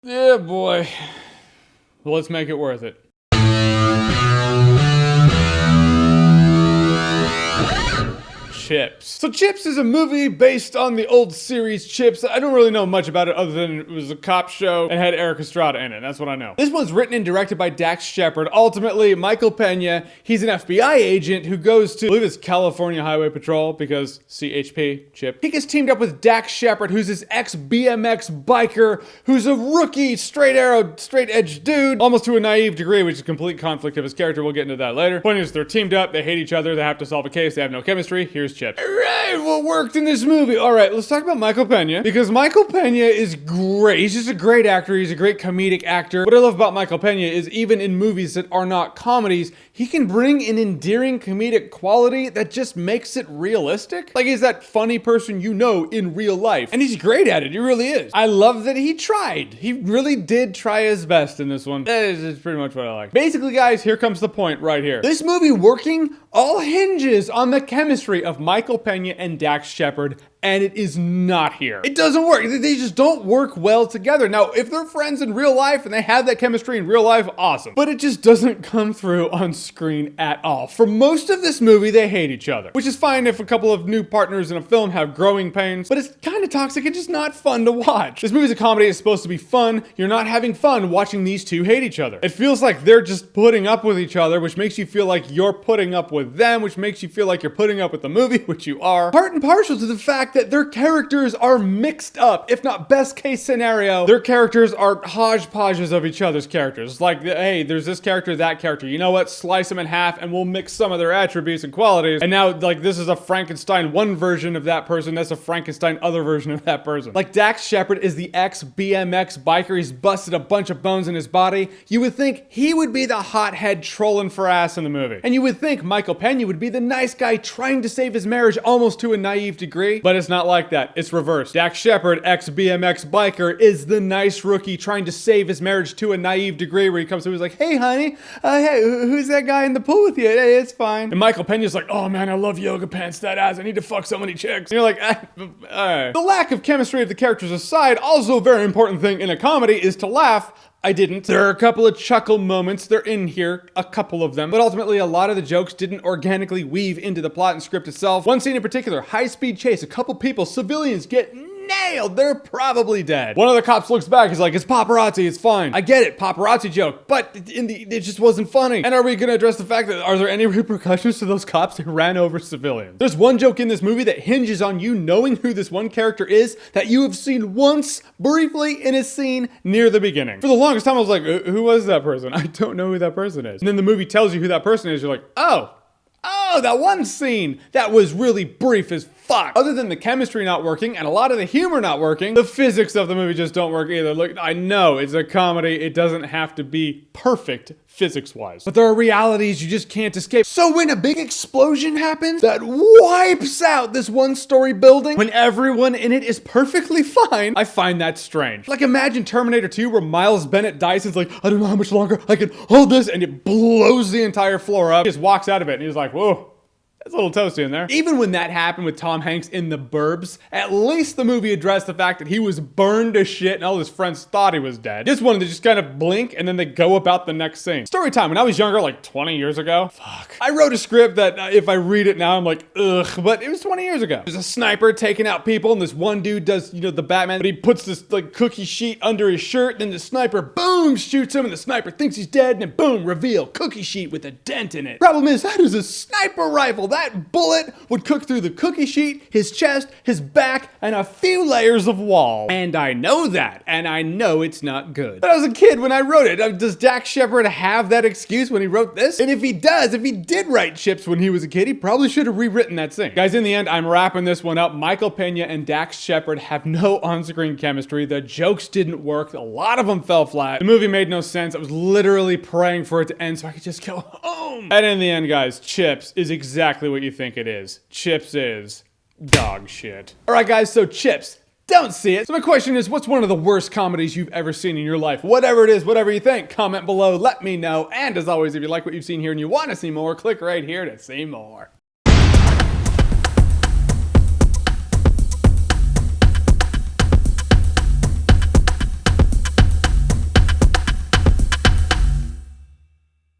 Yeah, boy. Well, let's make it worth it. Chips. So Chips is a movie based on the old series Chips. I don't really know much about it other than it was a cop show and had Eric Estrada in it. That's what I know. This one's written and directed by Dax Shepard. Ultimately, Michael Pena, he's an FBI agent who goes to, I believe it's California Highway Patrol because CHP, Chip. He gets teamed up with Dax Shepard, who's his ex-BMX biker, who's a rookie, straight arrow, straight edge dude, almost to a naive degree, which is a complete conflict of his character. We'll get into that later. Point is, they're teamed up, they hate each other, they have to solve a case, they have no chemistry. Here's Chips. Alright, what worked in this movie? Alright, let's talk about Michael Pena, because Michael Pena is great. He's just a great actor. He's a great comedic actor. What I love about Michael Pena is even in movies that are not comedies, he can bring an endearing comedic quality that just makes it realistic. Like, he's that funny person you know in real life. And he's great at it. He really is. I love that he tried. He really did try his best in this one. That is pretty much what I like. Basically, guys, here comes the point right here. This movie working all hinges on the chemistry of Michael Pena and Dax Shepard, and it is not here. It doesn't work. They just don't work well together. Now, if they're friends in real life and they have that chemistry in real life, awesome. But it just doesn't come through on screen at all. For most of this movie, they hate each other, which is fine if a couple of new partners in a film have growing pains, but it's kind of toxic and just not fun to watch. This movie's a comedy. It's supposed to be fun. You're not having fun watching these two hate each other. It feels like they're just putting up with each other, which makes you feel like you're putting up with them, which makes you feel like you're putting up with the movie, which you are. Part and parcel to the fact that their characters are mixed up. If not best case scenario, their characters are hodgepodges of each other's characters. It's like, hey, there's this character, that character. You know what? Slice them in half and we'll mix some of their attributes and qualities. And now, like, this is a Frankenstein one version of that person. That's a Frankenstein other version of that person. Like, Dax Shepard is the ex-BMX biker. He's busted a bunch of bones in his body. You would think he would be the hothead trolling for ass in the movie. And you would think Michael Pena would be the nice guy trying to save his marriage almost to a naive degree. But it's not like that. It's reversed. Dax Shepard, ex-BMX biker, is the nice rookie trying to save his marriage to a naive degree where he comes to, he's like, hey, honey, hey, who's that guy in the pool with you? Hey, it's fine. And Michael Pena's like, oh man, I love yoga pants, that ass. I need to fuck so many chicks. And you're like, alright. The lack of chemistry of the characters aside, also a very important thing in a comedy is to laugh. I didn't. There are a couple of chuckle moments. They're in here, a couple of them. But ultimately, a lot of the jokes didn't organically weave into the plot and script itself. One scene in particular, high-speed chase. A couple people, civilians, get nailed. They're probably dead. One of the cops looks back. He's like, it's paparazzi. It's fine. I get it. Paparazzi joke. But it just wasn't funny. And are we going to address the fact that are there any repercussions to those cops who ran over civilians? There's one joke in this movie that hinges on you knowing who this one character is that you have seen once briefly in a scene near the beginning. For the longest time, I was like, who was that person? I don't know who that person is. And then the movie tells you who that person is. You're like, oh, that one scene that was really brief as fuck. Other than the chemistry not working and a lot of the humor not working, the physics of the movie just don't work either. Look, I know it's a comedy. It doesn't have to be perfect physics-wise, but there are realities you just can't escape. So when a big explosion happens that wipes out this one-story building, when everyone in it is perfectly fine, I find that strange. Like, imagine Terminator 2 where Miles Bennett Dyson's like, I don't know how much longer I can hold this, and it blows the entire floor up. He just walks out of it and he's like, whoa. That's a little toasty in there. Even when that happened with Tom Hanks in The Burbs, at least the movie addressed the fact that he was burned to shit and all his friends thought he was dead. This one, they just kind of blink and then they go about the next scene. Story time, when I was younger, like 20 years ago, I wrote a script that if I read it now, I'm like, ugh, but it was 20 years ago. There's a sniper taking out people and this one dude does, the Batman, but he puts this like cookie sheet under his shirt, then the sniper, boom, shoots him and the sniper thinks he's dead and then boom, reveal, cookie sheet with a dent in it. Problem is, that is a sniper rifle. That bullet would cook through the cookie sheet, his chest, his back, and a few layers of wall. And I know that, and I know it's not good. But I was a kid when I wrote it. Does Dax Shepard have that excuse when he wrote this? And if he does, if he did write Chips when he was a kid, he probably should have rewritten that scene. Guys, in the end, I'm wrapping this one up. Michael Pena and Dax Shepard have no on-screen chemistry. The jokes didn't work. A lot of them fell flat. The movie made no sense. I was literally praying for it to end so I could just go home. And in the end, guys, Chips is exactly what you think it is. Chips is dog shit. All right, guys, so Chips, don't see it. So my question is, what's one of the worst comedies you've ever seen in your life? Whatever it is, whatever you think, comment below, let me know. And as always, if you like what you've seen here and you want to see more, click right here to see more.